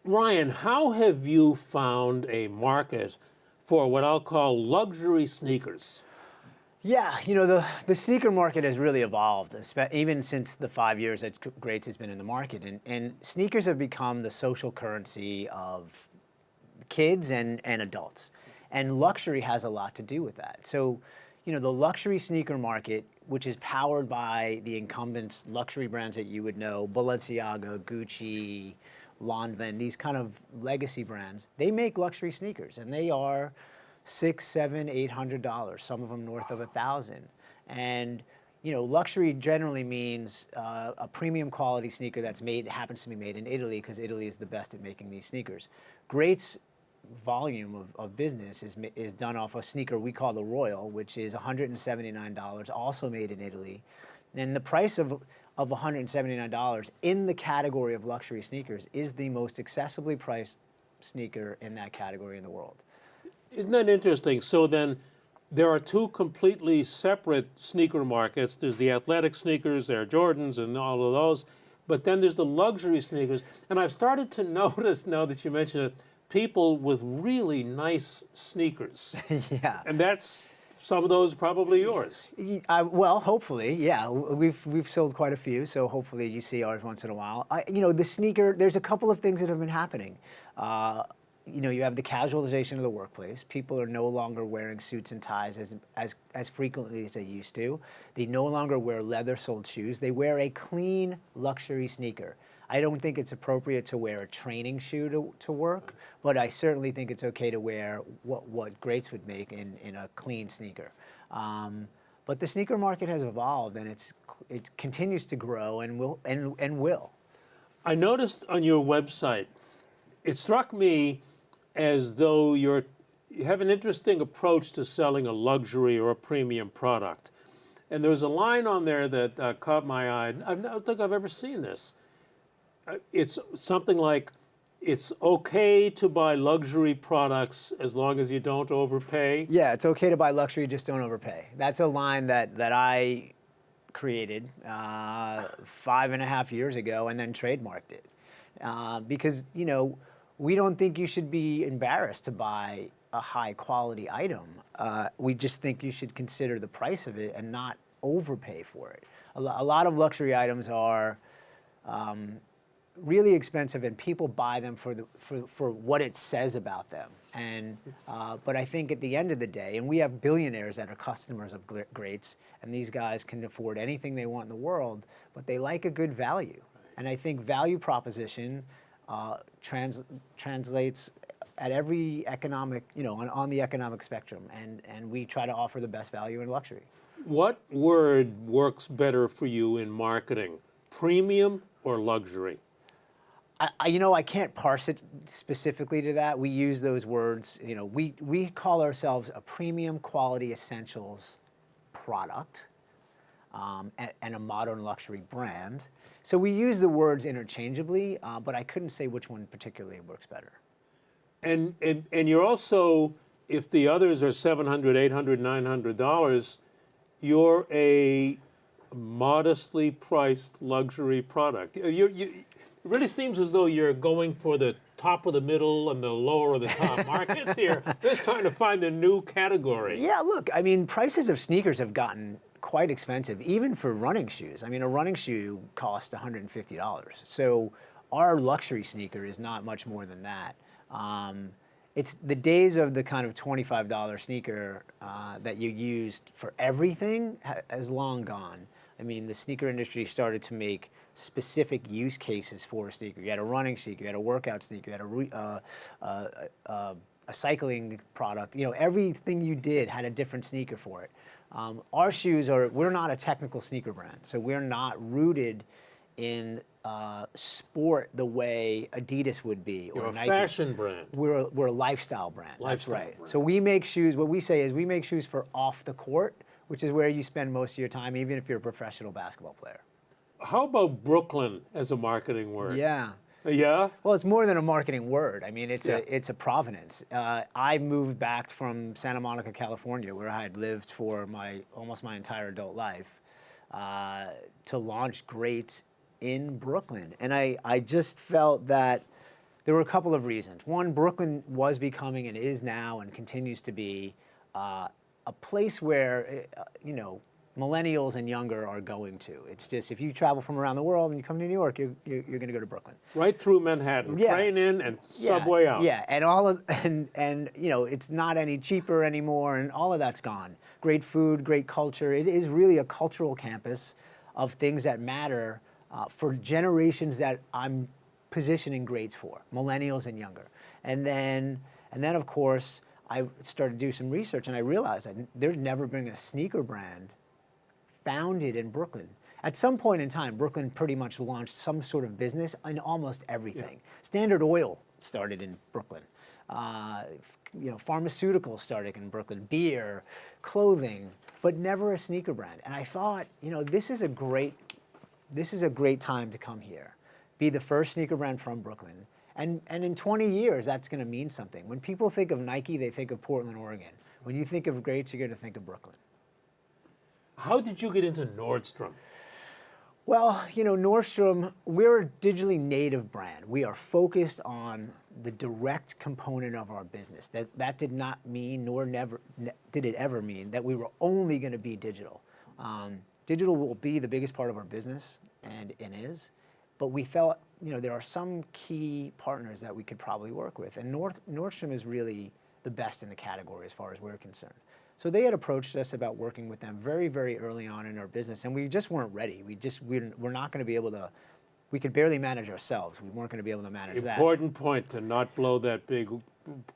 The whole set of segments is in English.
Ryan, how have you found a market for what I'll call luxury sneakers? Yeah, the sneaker market has really evolved, even since the 5 years that Greats has been in the market. And sneakers have become the social currency of kids and adults. And luxury has a lot to do with that. So, the luxury sneaker market, which is powered by the incumbents luxury brands that you would know, Balenciaga, Gucci, Lanvin, these kind of legacy brands, they make luxury sneakers, and they are $600, $700, $800. Some of them north of $1,000. And luxury generally means a premium quality sneaker that's happens to be made in Italy, because Italy is the best at making these sneakers. Great's volume of business is done off a sneaker we call the Royal, which is $179, also made in Italy. And the price of $179 in the category of luxury sneakers is the most accessibly priced sneaker in that category in the world. Isn't that interesting? So then there are two completely separate sneaker markets. There's the athletic sneakers, there are Jordans and all of those, but then there's the luxury sneakers. And I've started to notice, now that you mention it, people with really nice sneakers. Yeah. And that's, some of those probably yours. Well, hopefully, yeah. We've sold quite a few, so hopefully you see ours once in a while. The sneaker, there's a couple of things that have been happening. You have the casualization of the workplace. People are no longer wearing suits and ties as frequently as they used to. They no longer wear leather-soled shoes. They wear a clean luxury sneaker. I don't think it's appropriate to wear a training shoe to work, but I certainly think it's okay to wear what Greats would make in a clean sneaker. But the sneaker market has evolved, and it continues to grow and will. I noticed on your website, it struck me as though you have an interesting approach to selling a luxury or a premium product. And there's a line on there that caught my eye. I don't think I've ever seen this. It's something like, it's okay to buy luxury products as long as you don't overpay. Yeah, it's okay to buy luxury, just don't overpay. That's a line that I created 5.5 years ago and then trademarked it. Because, we don't think you should be embarrassed to buy a high quality item. We just think you should consider the price of it and not overpay for it. A lot of luxury items are really expensive, and people buy them for what it says about them. And but I think at the end of the day, and we have billionaires that are customers of Greats, and these guys can afford anything they want in the world, but they like a good value. And I think value proposition translates at every economic, on the economic spectrum, and we try to offer the best value in luxury. What word works better for you in marketing, premium or luxury? I can't parse it specifically to that. We use those words. We call ourselves a premium quality essentials product and a modern luxury brand. So we use the words interchangeably, but I couldn't say which one particularly works better. And you're also, if the others are $700, $800, $900, you're a modestly priced luxury product. It really seems as though you're going for the top of the middle and the lower of the top markets here. Just trying to find a new category. Yeah, look, prices of sneakers have gotten quite expensive, even for running shoes. A running shoe costs $150. So our luxury sneaker is not much more than that. It's the days of the kind of $25 sneaker that you used for everything has long gone. The sneaker industry started to make specific use cases for a sneaker. You had a running sneaker, you had a workout sneaker, you had a cycling product. Everything you did had a different sneaker for it. Our shoes we're not a technical sneaker brand, so we're not rooted in sport the way Adidas would be, or You're a Nike. fashion brand. We're a lifestyle brand. Lifestyle That's right. brand. So we make shoes. What we say is we make shoes for off the court, which is where you spend most of your time, even if you're a professional basketball player. How about Brooklyn as a marketing word? Yeah. Yeah? Well, it's more than a marketing word. It's a provenance. I moved back from Santa Monica, California, where I had lived for almost my entire adult life, to launch Greats in Brooklyn. And I just felt that There were a couple of reasons. One, Brooklyn was becoming and is now and continues to be a place where, millennials and younger are going to. It's just, if you travel from around the world and you come to New York, you're going to go to Brooklyn. Right through Manhattan, Yeah. train in and subway out. Yeah, and it's not any cheaper anymore, and all of that's gone. Great food, great culture. It is really a cultural campus of things that matter for generations that I'm positioning GREATS for, millennials and younger. And then of course, I started to do some research, and I realized that there's never been a sneaker brand founded in Brooklyn. At some point in time, Brooklyn pretty much launched some sort of business in almost everything. Yeah. Standard Oil started in Brooklyn. Pharmaceuticals started in Brooklyn. Beer, clothing, but never a sneaker brand. And I thought, this is a great time to come here, be the first sneaker brand from Brooklyn. And in 20 years, that's going to mean something. When people think of Nike, they think of Portland, Oregon. When you think of GREATS, you're going to think of Brooklyn. How did you get into Nordstrom? Well, Nordstrom, we're a digitally native brand. We are focused on the direct component of our business. That did not mean, nor never did it ever mean, that we were only going to be digital. Digital will be the biggest part of our business, and is. But we felt, there are some key partners that we could probably work with. And Nordstrom is really the best in the category as far as we're concerned. So they had approached us about working with them very, very early on in our business, and we just weren't ready. We're not going to be able to, we could barely manage ourselves. We weren't going to be able to manage that. Important point, to not blow that big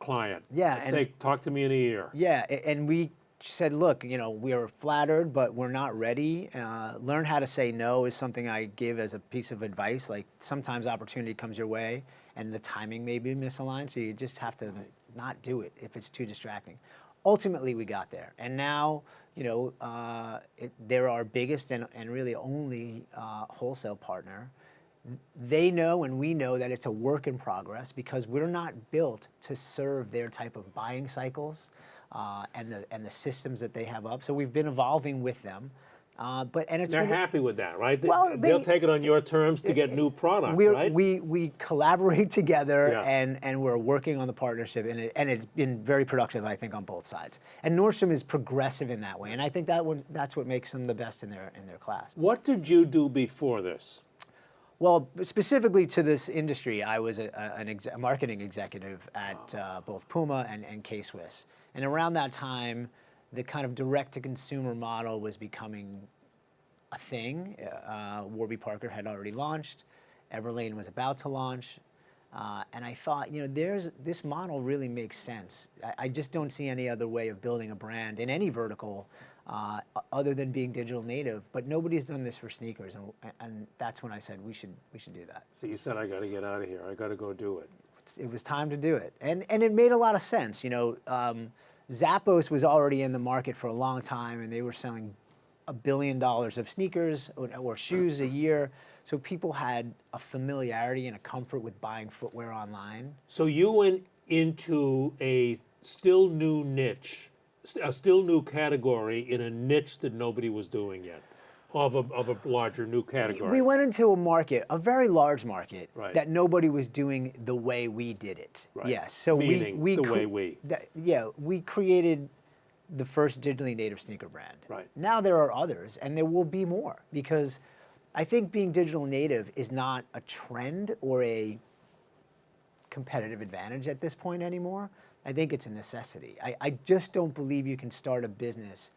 client. Yeah. Say, talk to me in a year. Yeah, and we said, look, we are flattered, but we're not ready. Learn how to say no is something I give as a piece of advice. Like, sometimes opportunity comes your way, and the timing may be misaligned, so you just have to not do it if it's too distracting. Ultimately, we got there, and now, they're our biggest and really only wholesale partner. They know and we know that it's a work in progress because we're not built to serve their type of buying cycles and the systems that they have up. So we've been evolving with them. They're happy with that, right? Well, they'll take it on your terms to get new product, right? We collaborate together, Yeah. and we're working on the partnership, and it's been very productive, I think, on both sides. And Nordstrom is progressive in that way, and I think that's what makes them the best in their class. What did you do before this? Well, specifically to this industry, I was a marketing executive at both Puma and K-Swiss. And around that time, the kind of direct-to-consumer model was becoming a thing. Warby Parker had already launched. Everlane was about to launch. And I thought, this model really makes sense. I just don't see any other way of building a brand in any vertical other than being digital native. But nobody's done this for sneakers, and that's when I said we should do that. So you said, I got to get out of here. I got to go do it. It was time to do it, and it made a lot of sense. Zappos was already in the market for a long time, and they were selling $1 billion of sneakers or shoes a year. So people had a familiarity and a comfort with buying footwear online. So you went into a still new niche, a still new category in a niche that nobody was doing yet, of a larger new category. We went into a market, a very large market, right, that nobody was doing the way we did it. Right. Yes. So Meaning we the way we. We created the first digitally native sneaker brand. Right. Now there are others, and there will be more, because I think being digital native is not a trend or a competitive advantage at this point anymore. I think it's a necessity. I just don't believe you can start a business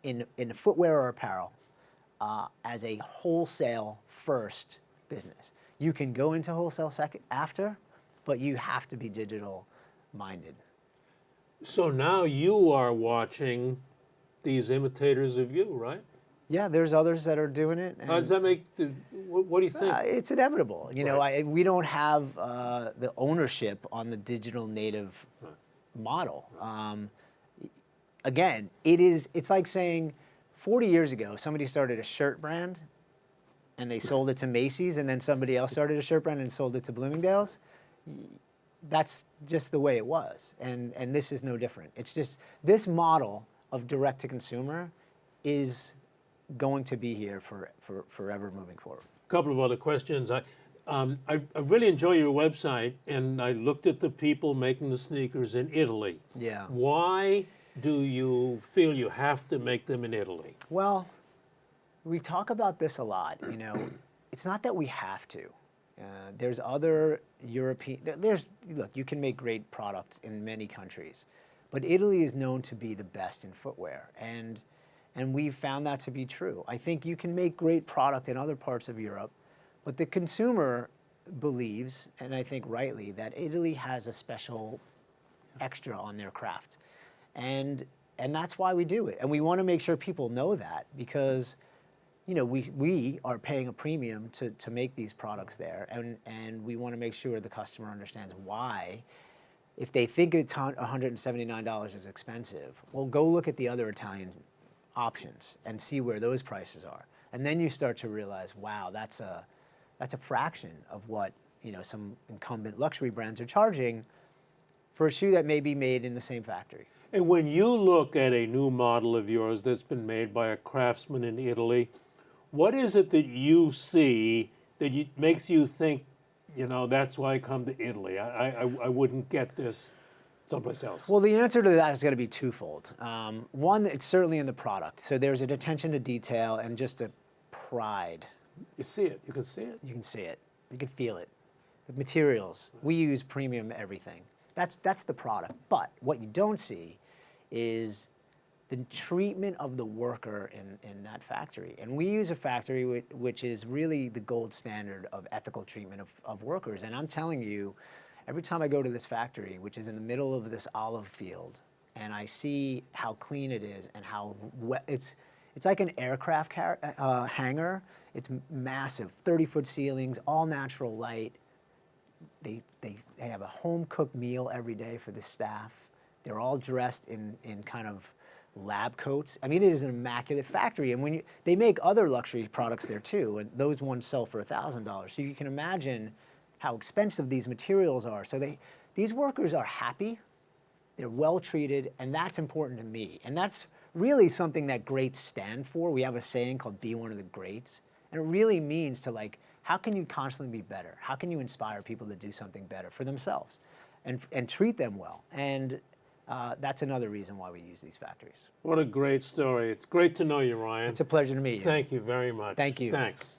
in footwear or apparel as a wholesale first business. You can go into wholesale second after, but you have to be digital minded. So now you are watching these imitators of you, right? Yeah, there's others that are doing it. How does that make, what do you think? It's inevitable. Right. We don't have the ownership on the digital native model. Again, it's like saying 40 years ago, somebody started a shirt brand and they sold it to Macy's, and then somebody else started a shirt brand and sold it to Bloomingdale's. That's just the way it was. And this is no different. It's just this model of direct to consumer is going to be here for forever moving forward. A couple of other questions. I really enjoy your website, and I looked at the people making the sneakers in Italy. Yeah. Why do you feel you have to make them in Italy? Well, we talk about this a lot. You know, it's not that we have to. There's other European. Look, you can make great products in many countries, but Italy is known to be the best in footwear, and we've found that to be true. I think you can make great product in other parts of Europe, but the consumer believes, and I think rightly, that Italy has a special extra on their craft, and that's why we do it. And we want to make sure people know that, because you know, we are paying a premium to make these products there, and we want to make sure the customer understands why. If they think it's $179 is expensive, well, go look at the other Italian options and see where those prices are, and then you start to realize, wow, that's a fraction of what, you know, some incumbent luxury brands are charging for a shoe that may be made in the same factory. And when you look at a new model of yours that's been made by a craftsman in Italy, what is it that you see that makes you think, you know, that's why I come to Italy? I wouldn't get this someplace else. Well, the answer to that is going to be twofold. One, it's certainly in the product. So there's an attention to detail and just a pride. You see it. You can see it. You can see it. You can feel it. The materials. We use premium everything. That's the product. But what you don't see is the treatment of the worker in that factory. And we use a factory which is really the gold standard of ethical treatment of workers. And I'm telling you, every time I go to this factory, which is in the middle of this olive field, and I see how clean it is and how it's like an aircraft hangar. It's massive, 30-foot ceilings, all natural light. They have a home-cooked meal every day for the staff. They're all dressed in kind of lab coats. I mean, it is an immaculate factory. And when they make other luxury products there too, and those ones sell for $1,000. So you can imagine how expensive these materials are. So these workers are happy, they're well treated, and that's important to me. And that's really something that greats stand for. We have a saying called "Be one of the greats," and it really means to, like, how can you constantly be better? How can you inspire people to do something better for themselves, and treat them well? And that's another reason why we use these factories. What a great story. It's great to know you, Ryan. It's a pleasure to meet you. Thank you very much. Thank you. Thanks.